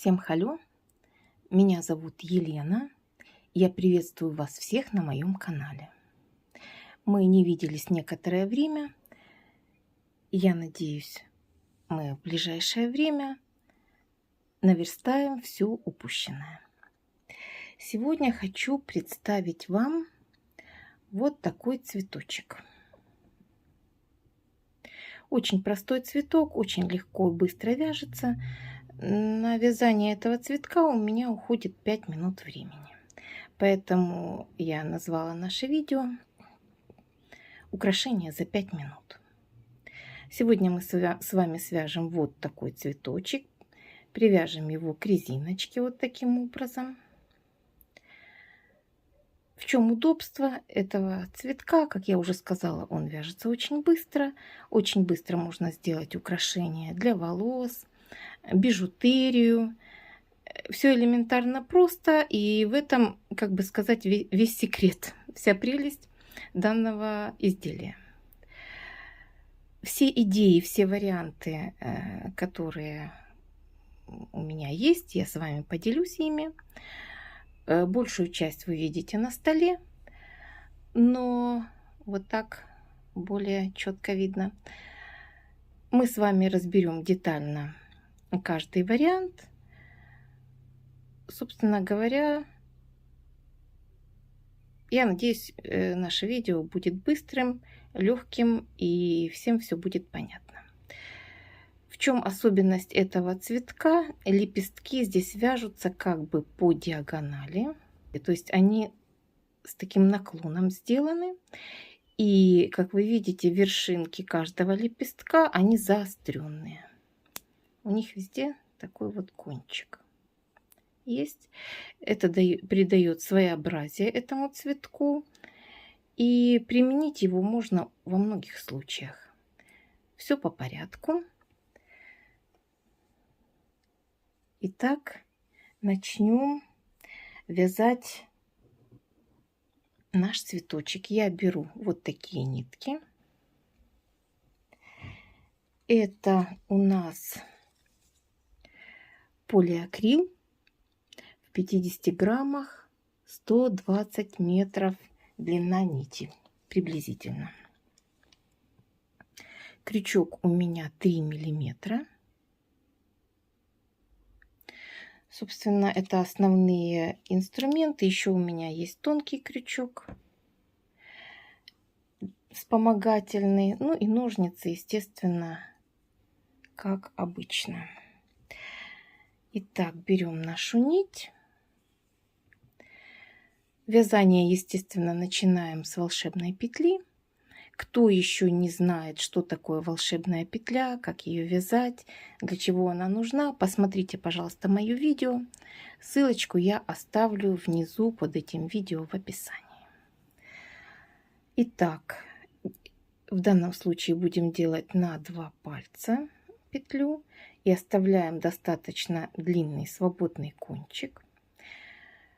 Всем халё, меня зовут Елена, я приветствую вас всех на моем канале. Мы не виделись некоторое время, и я надеюсь, мы в ближайшее время наверстаем все упущенное. Сегодня хочу представить вам вот такой цветочек. Очень простой цветок, очень легко и быстро вяжется. На вязание этого цветка у меня уходит 5 минут времени. Поэтому я назвала наше видео «Украшение за 5 минут». Сегодня мы с вами свяжем вот такой цветочек, привяжем его к резиночке вот таким образом. В чем удобство этого цветка? Как я уже сказала, он вяжется очень быстро. Очень быстро можно сделать украшения для волос, бижутерию. Все элементарно просто, и в этом, как бы сказать, весь секрет, вся прелесть данного изделия. Все идеи, все варианты, которые у меня есть, я с вами поделюсь ими. Большую часть вы видите на столе, но вот так более четко видно. Мы с вами разберем детально каждый вариант. Собственно говоря, я надеюсь, наше видео будет быстрым, легким и всем все будет понятно. В чем особенность этого цветка? Лепестки здесь вяжутся как бы по диагонали, то есть они с таким наклоном сделаны. И, как вы видите, вершинки каждого лепестка, они заостренные. У них везде такой вот кончик есть. Это придает своеобразие этому цветку. И применить его можно во многих случаях. Все по порядку. Итак, начнем вязать наш цветочек. Я беру вот такие нитки. Это у нас полиакрил в 50 граммах, 120 метров длина нити приблизительно. Крючок у меня 3 миллиметра. Собственно, это основные инструменты. Еще у меня есть тонкий крючок, вспомогательный, ну и ножницы, естественно, как обычно. Итак, берем нашу нить. Вязание, естественно, начинаем с волшебной петли. Кто еще не знает, что такое волшебная петля, как ее вязать, для чего она нужна, посмотрите, пожалуйста, мое видео. Ссылочку я оставлю внизу под этим видео в описании. Итак, в данном случае будем делать на 2 пальца петлю и оставляем достаточно длинный свободный кончик.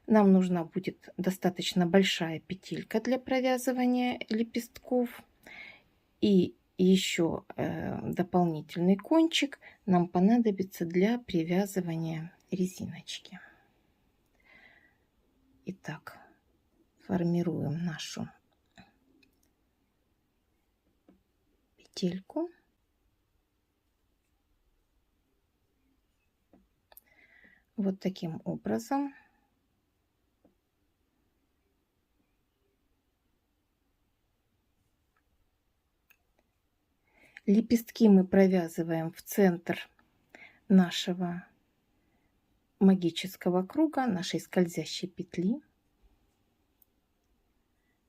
Нам нужна будет достаточно большая петелька для провязывания лепестков. И еще дополнительный кончик нам понадобится для привязывания резиночки. Итак, формируем нашу петельку. Вот таким образом. Лепестки мы провязываем в центр нашего магического круга, нашей скользящей петли.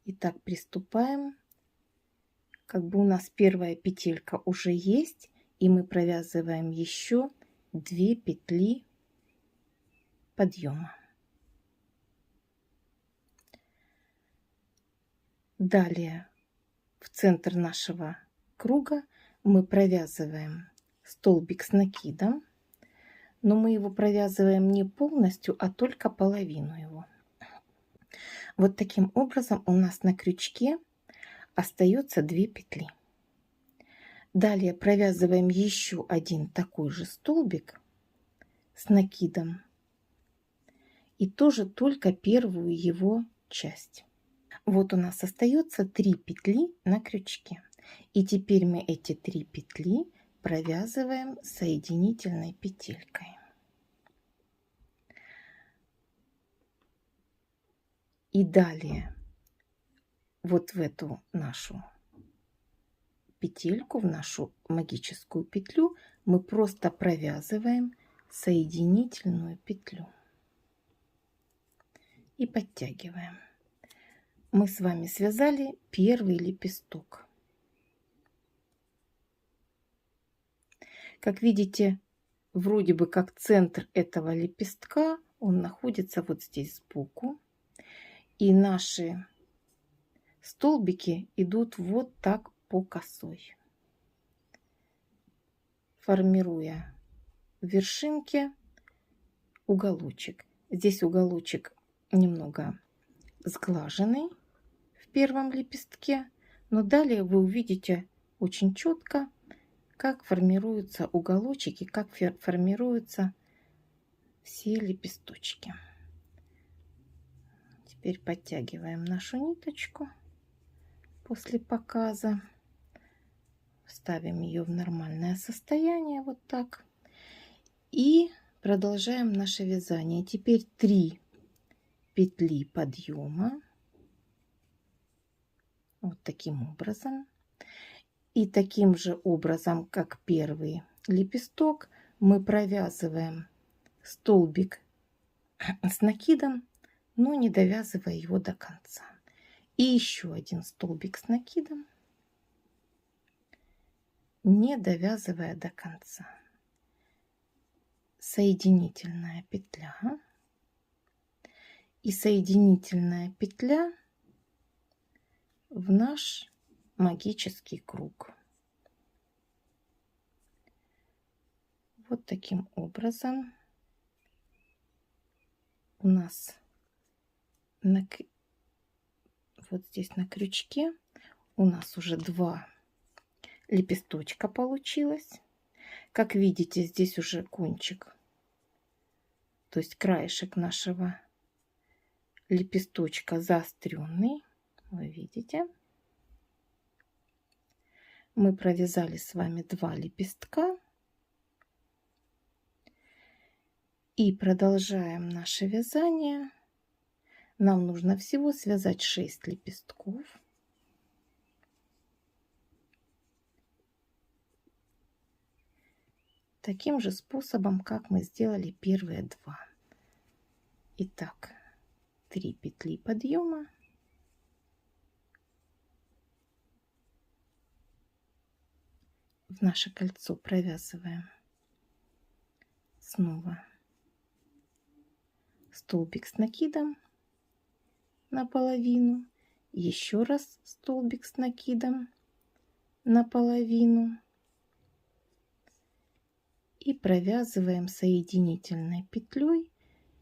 Итак, приступаем. Как бы у нас первая петелька уже есть, и мы провязываем еще 2 петли подъема. Далее в центр нашего круга мы провязываем столбик с накидом, но мы его провязываем не полностью, а только половину его. Вот таким образом у нас на крючке остается 2 петли. Далее провязываем еще один такой же столбик с накидом. И тоже только первую его часть. Вот у нас остается 3 петли на крючке. И теперь мы эти 3 петли провязываем соединительной петелькой. И далее вот в эту нашу петельку, в нашу магическую петлю мы просто провязываем соединительную петлю и подтягиваем. Мы с вами связали первый лепесток. Как видите, вроде бы как центр этого лепестка, он находится вот здесь сбоку. И наши столбики идут вот так по косой, формируя в вершинке уголочек. Здесь уголочек немного сглаженный в первом лепестке, но далее вы увидите очень четко, как формируются уголочки, как формируются все лепесточки. Теперь подтягиваем нашу ниточку после показа. Ставим ее в нормальное состояние, вот так. И продолжаем наше вязание. Теперь 3 петли подъема. Вот таким образом. И таким же образом, как первый лепесток, мы провязываем столбик с накидом, но не довязывая его до конца. И еще один столбик с накидом, не довязывая до конца. Соединительная петля и соединительная петля в наш магический круг. Вот таким образом у нас вот здесь на крючке у нас уже 2 лепесточка получилось. Как видите, здесь уже кончик, то есть краешек нашего лепесточка заостренный. Вы видите? Мы провязали с вами 2 лепестка. И продолжаем наше вязание. Нам нужно всего связать 6 лепестков. Таким же способом, как мы сделали первые 2. Итак, 3 петли подъема. В наше кольцо провязываем снова столбик с накидом наполовину, еще раз столбик с накидом наполовину и провязываем соединительной петлей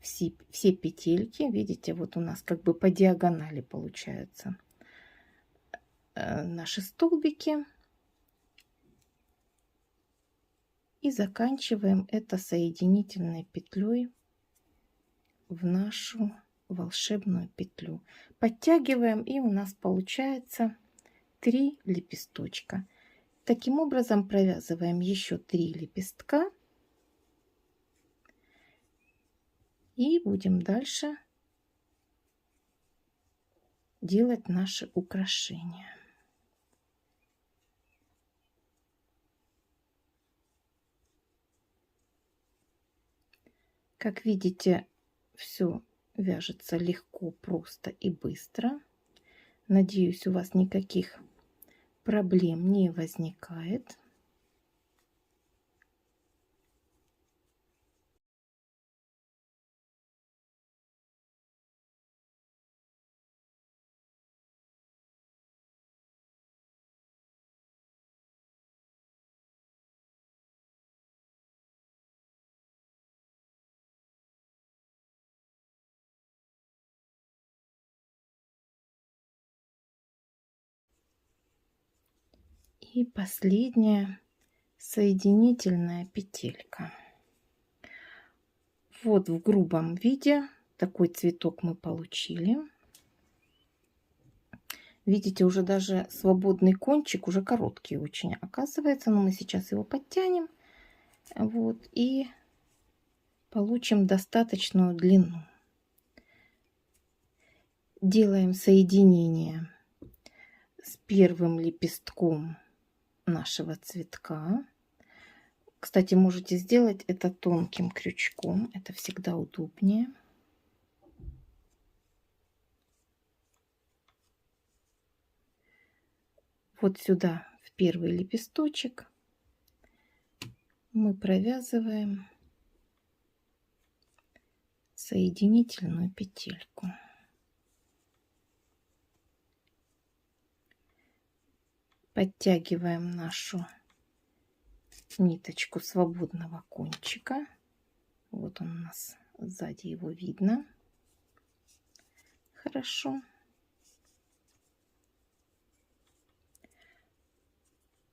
все петельки. Видите, вот у нас как бы по диагонали получаются наши столбики. И заканчиваем это соединительной петлей в нашу волшебную петлю. Подтягиваем, и у нас получается 3 лепесточка. Таким образом провязываем еще 3 лепестка. И будем дальше делать наши украшения. Как видите, все вяжется легко, просто и быстро. Надеюсь, у вас никаких проблем не возникает. И последняя соединительная петелька. Вот в грубом виде такой цветок мы получили. Видите, уже даже свободный кончик, уже короткий очень оказывается. Но мы сейчас его подтянем. Вот, и получим достаточную длину. Делаем соединение с первым лепестком нашего цветка. Кстати, можете сделать это тонким крючком. Это всегда удобнее. Вот сюда, в первый лепесточек, мы провязываем соединительную петельку. Подтягиваем нашу ниточку свободного кончика. Вот он у нас сзади, его видно хорошо.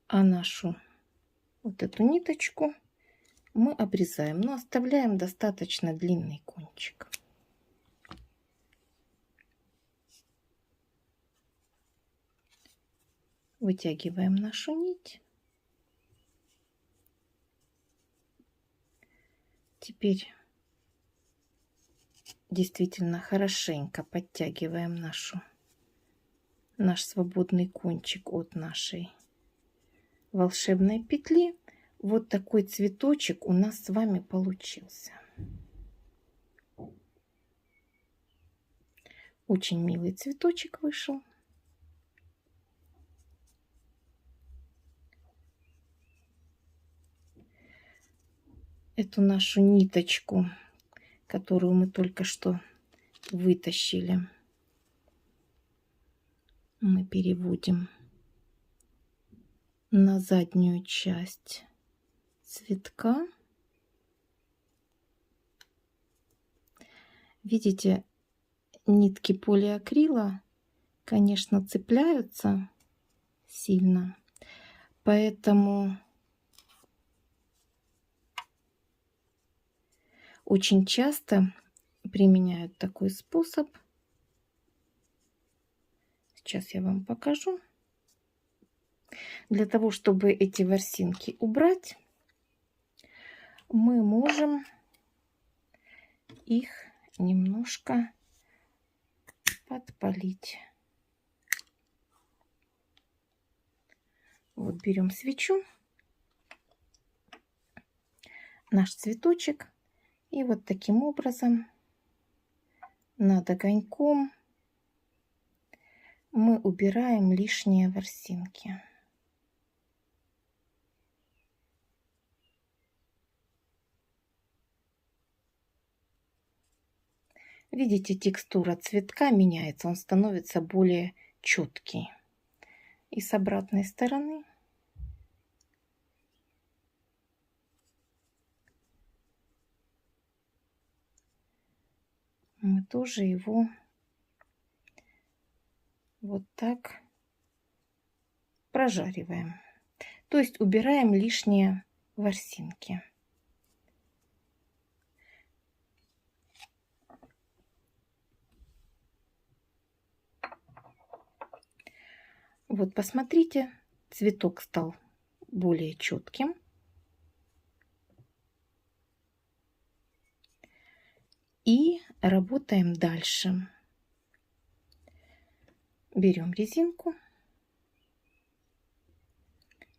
А нашу вот эту ниточку мы обрезаем, но оставляем достаточно длинный кончик. Вытягиваем нашу нить. Теперь действительно хорошенько подтягиваем наш свободный кончик от нашей волшебной петли. Вот такой цветочек у нас с вами получился. Очень милый цветочек вышел. Эту нашу ниточку, которую мы только что вытащили, мы переводим на заднюю часть цветка. Видите, нитки полиакрила, конечно, цепляются сильно, поэтому очень часто применяют такой способ. Сейчас я вам покажу. Для того, чтобы эти ворсинки убрать, мы можем их немножко подпалить. Вот берем свечу, наш цветочек, и вот таким образом над огоньком мы убираем лишние ворсинки. Видите, текстура цветка меняется, он становится более четкий. И с обратной стороны мы тоже его вот так прожариваем. То есть убираем лишние ворсинки. Вот посмотрите, цветок стал более четким. И работаем дальше. Берем резинку.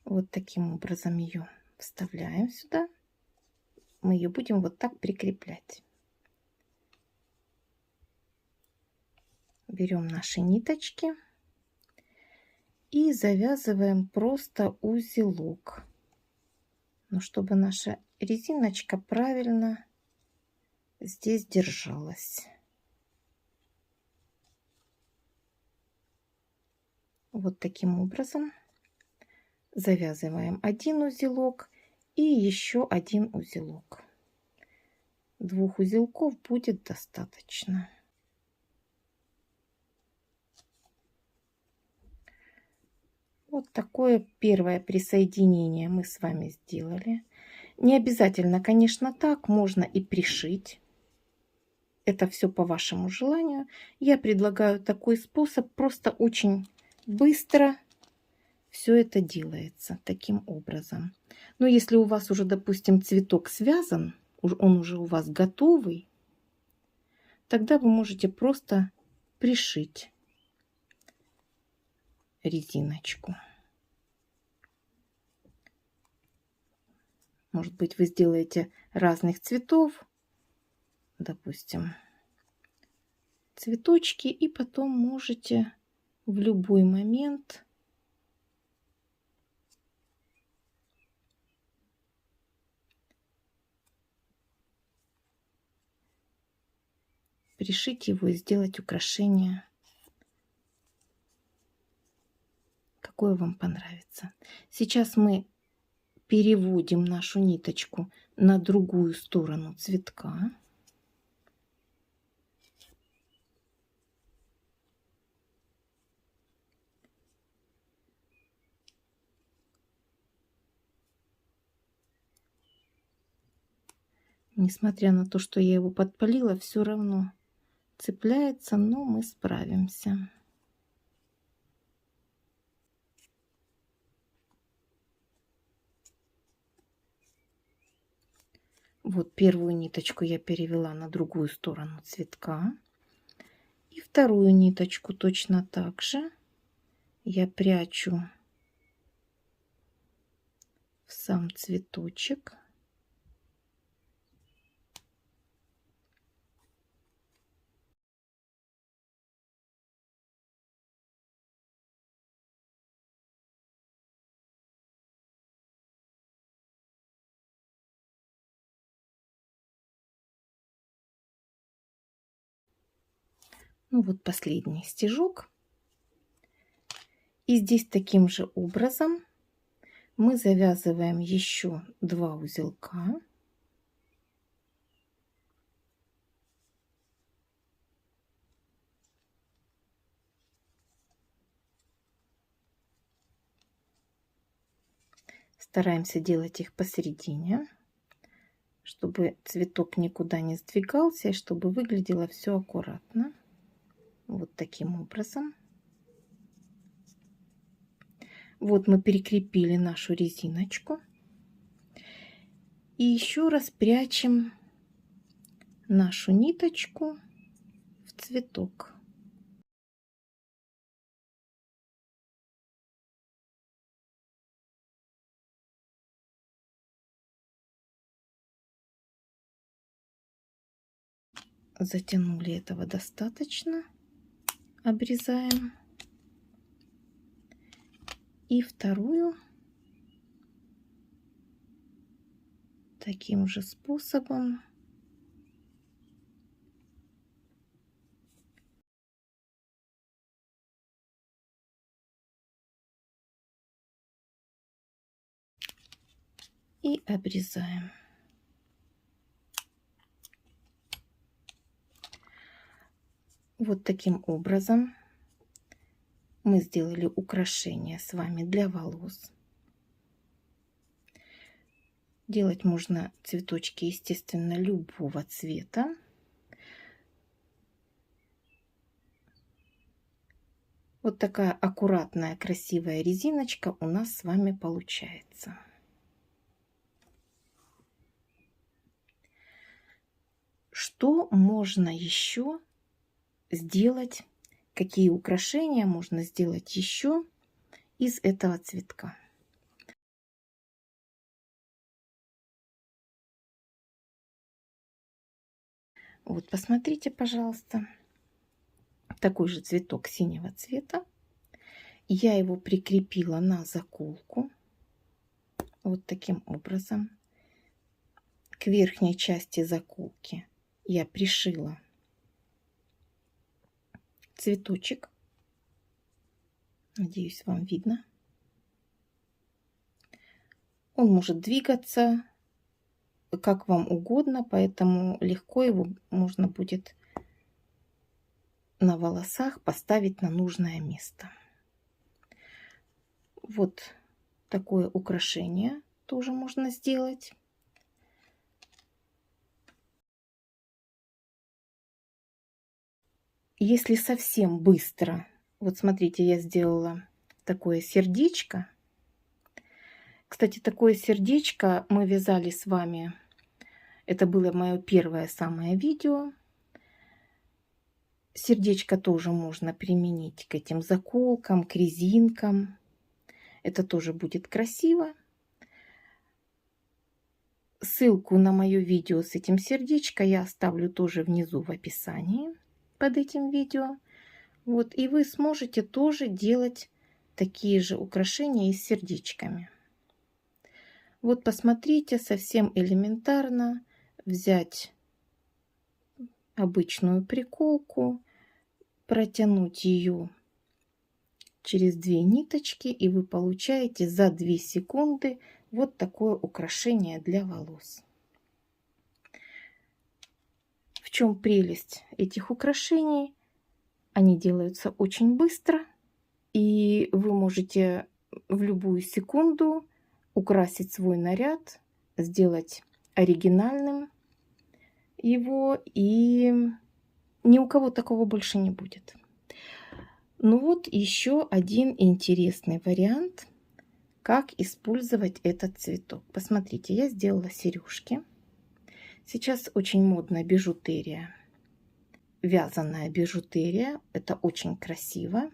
Вот таким образом ее вставляем сюда. Мы ее будем вот так прикреплять. Берем наши ниточки и завязываем просто узелок. Но чтобы наша резиночка правильно здесь держалась. Вот таким образом завязываем один узелок и еще один узелок. 2 узелков будет достаточно. Вот такое первое присоединение мы с вами сделали. Не обязательно, конечно, так, можно и пришить. Это все по вашему желанию. Я предлагаю такой способ, просто очень быстро все это делается таким образом. Но если у вас уже, допустим, цветок связан, он уже у вас готовый, тогда вы можете просто пришить резиночку. Может быть, вы сделаете разных цветов, допустим, цветочки, и потом можете в любой момент пришить его и сделать украшение, какое вам понравится. Сейчас мы переводим нашу ниточку на другую сторону цветка. Несмотря на то, что я его подпалила, все равно цепляется, но мы справимся. Вот первую ниточку я перевела на другую сторону цветка. И вторую ниточку точно так же я прячу в сам цветочек. Ну вот последний стежок. И здесь таким же образом мы завязываем еще 2 узелка. Стараемся делать их посередине, чтобы цветок никуда не сдвигался и чтобы выглядело все аккуратно. Вот таким образом. Вот мы перекрепили нашу резиночку. И еще раз прячем нашу ниточку в цветок. Затянули этого достаточно. Обрезаем. И вторую таким же способом. И обрезаем. Вот таким образом мы сделали украшение с вами для волос. Делать можно цветочки, естественно, любого цвета. Вот такая аккуратная, красивая резиночка у нас с вами получается. Что можно еще сделать? Какие украшения можно сделать еще из этого цветка? Вот, посмотрите, пожалуйста. Такой же цветок синего цвета. Я его прикрепила на заколку. Вот таким образом. К верхней части заколки я пришила цветочек. Надеюсь, вам видно. Он может двигаться как вам угодно, поэтому легко его можно будет на волосах поставить на нужное место. Вот такое украшение тоже можно сделать. Если совсем быстро, вот смотрите, я сделала такое сердечко. Кстати, такое сердечко мы вязали с вами. Это было мое первое самое видео. Сердечко тоже можно применить к этим заколкам, к резинкам. Это тоже будет красиво. Ссылку на мое видео с этим сердечком я оставлю тоже внизу в описании под этим видео. Вот, и вы сможете тоже делать такие же украшения и с сердечками. Вот посмотрите, совсем элементарно взять обычную приколку, протянуть ее через 2 ниточки, и вы получаете за 2 секунды вот такое украшение для волос. В чем прелесть этих украшений? Они делаются очень быстро, и вы можете в любую секунду украсить свой наряд, сделать оригинальным его, и ни у кого такого больше не будет. Ну вот еще один интересный вариант, как использовать этот цветок. Посмотрите, я сделала сережки. Сейчас очень модная бижутерия, вязаная бижутерия. Это очень красиво,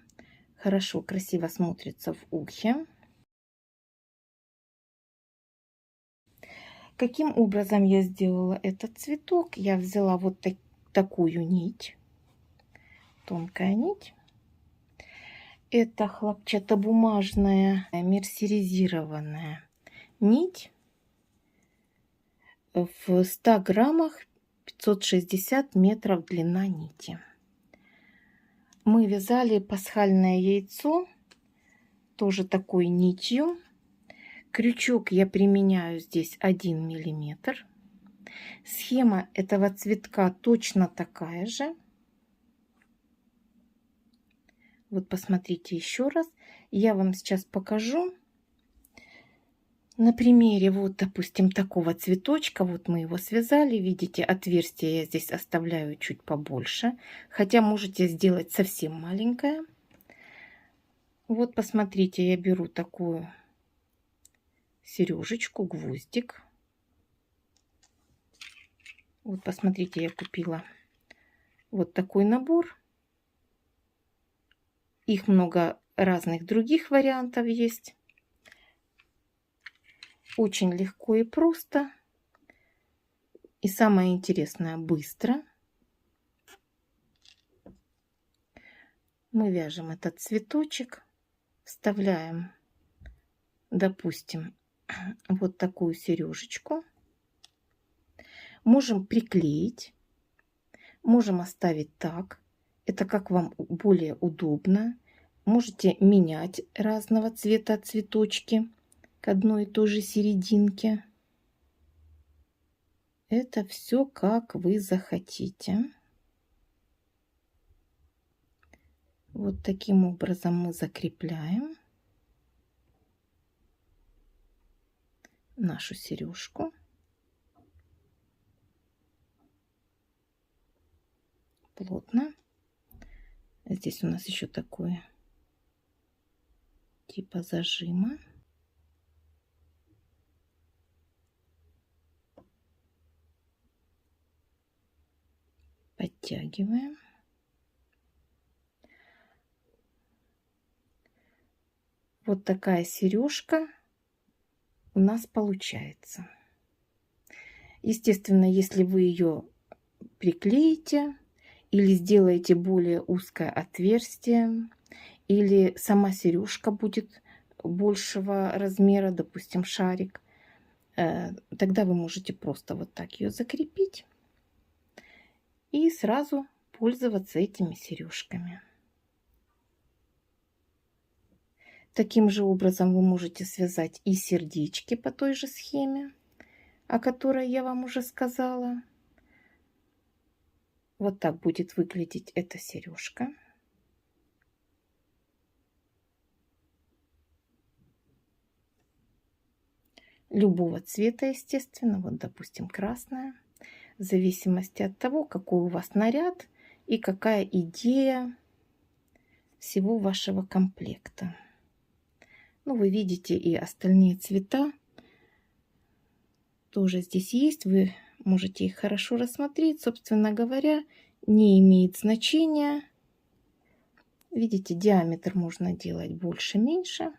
хорошо, красиво смотрится в ухе. Каким образом я сделала этот цветок? Я взяла вот такую нить, тонкая нить. Это хлопчатобумажная мерсеризированная нить. В 100 граммах 560 метров длина нити. Мы вязали пасхальное яйцо тоже такой нитью. Крючок я применяю здесь 1 миллиметр. Схема этого цветка точно такая же. Вот посмотрите еще раз. Я вам сейчас покажу на примере, вот, допустим, такого цветочка. Вот мы его связали. Видите, отверстие я здесь оставляю чуть побольше. Хотя можете сделать совсем маленькое. Вот посмотрите, я беру такую сережечку, гвоздик. Вот посмотрите, я купила вот такой набор. Их много разных других вариантов есть. Очень легко и просто. И самое интересное, быстро. Мы вяжем этот цветочек, вставляем, допустим, вот такую сережечку. Можем приклеить, можем оставить так. Это как вам более удобно. Можете менять разного цвета цветочки к одной и той же серединке. Это все как вы захотите. Вот таким образом мы закрепляем нашу сережку. Плотно. Здесь у нас еще такое типа зажима. Подтягиваем. Вот такая сережка у нас получается. Естественно, если вы ее приклеите или сделаете более узкое отверстие, или сама сережка будет большего размера, допустим, шарик, тогда вы можете просто вот так ее закрепить и сразу пользоваться этими сережками. Таким же образом вы можете связать и сердечки по той же схеме, о которой я вам уже сказала. Вот так будет выглядеть эта сережка. Любого цвета, естественно, вот, допустим, красная. В зависимости от того, какой у вас наряд и какая идея всего вашего комплекта. Ну, вы видите и остальные цвета тоже здесь есть. Вы можете их хорошо рассмотреть. Собственно говоря, не имеет значения. Видите, диаметр можно делать больше, меньше.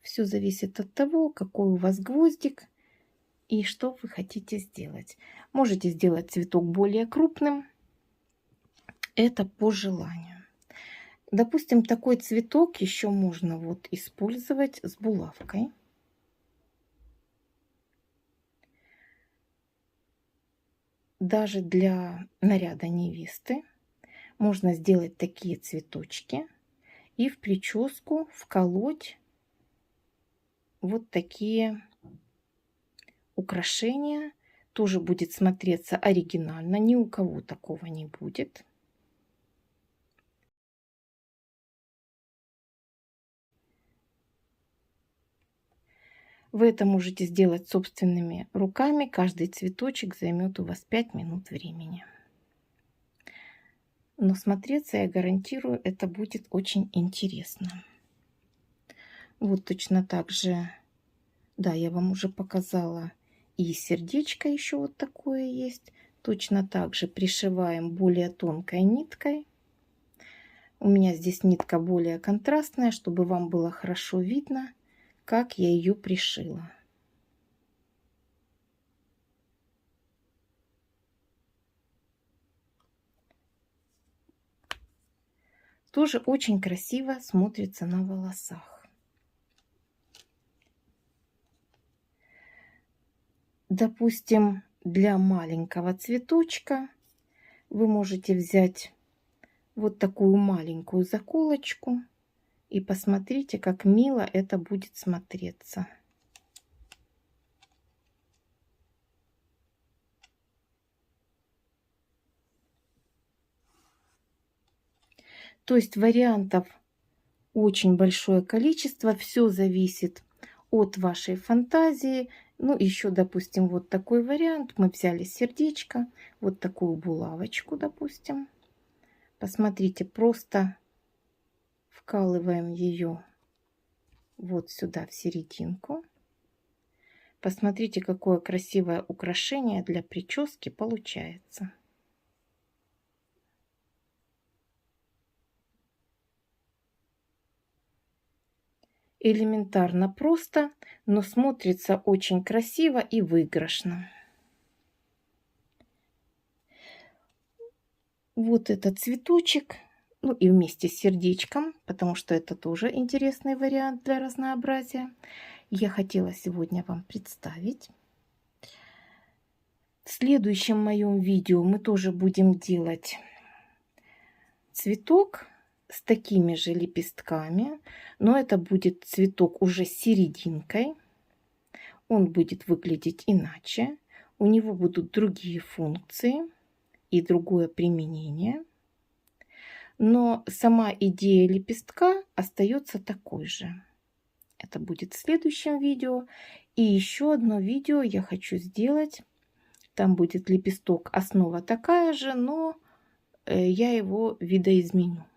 Все зависит от того, какой у вас гвоздик и что вы хотите сделать. Можете сделать цветок более крупным. Это по желанию. Допустим, такой цветок еще можно вот использовать с булавкой. Даже для наряда невесты можно сделать такие цветочки и в прическу вколоть вот такие украшения. Тоже будет смотреться оригинально, ни у кого такого не будет. Вы это можете сделать собственными руками. Каждый цветочек займет у вас 5 минут времени. Но смотреться, я гарантирую, это будет очень интересно. Вот точно так же, да, я вам уже показала, и сердечко еще вот такое есть. Точно так же пришиваем более тонкой ниткой. У меня здесь нитка более контрастная, чтобы вам было хорошо видно, как я ее пришила. Тоже очень красиво смотрится на волосах. Допустим, для маленького цветочка вы можете взять вот такую маленькую заколочку и посмотрите, как мило это будет смотреться. То есть вариантов очень большое количество. Все зависит от вашей фантазии. Ну, еще, допустим, вот такой вариант. Мы взяли сердечко, вот такую булавочку, допустим. Посмотрите, просто вкалываем ее вот сюда, в серединку. Посмотрите, какое красивое украшение для прически получается. Элементарно просто, но смотрится очень красиво и выигрышно. Вот этот цветочек, ну и вместе с сердечком, потому что это тоже интересный вариант для разнообразия, я хотела сегодня вам представить. В следующем моем видео мы тоже будем делать цветок с такими же лепестками, но это будет цветок уже с серединкой. Он будет выглядеть иначе. У него будут другие функции и другое применение. Но сама идея лепестка остается такой же. Это будет в следующем видео. И еще одно видео я хочу сделать. Там будет лепесток, основа такая же, но я его видоизменю.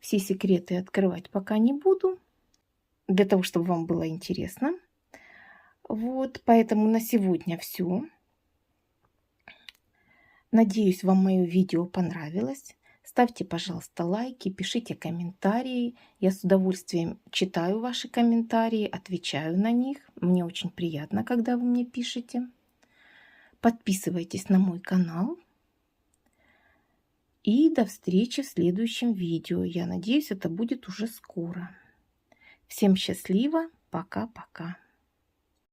Все секреты открывать пока не буду, для того, чтобы вам было интересно. Вот, поэтому на сегодня все. Надеюсь, вам мое видео понравилось. Ставьте, пожалуйста, лайки, пишите комментарии. Я с удовольствием читаю ваши комментарии, отвечаю на них. Мне очень приятно, когда вы мне пишете. Подписывайтесь на мой канал. И до встречи в следующем видео. Я надеюсь, это будет уже скоро. Всем счастливо. Пока-пока.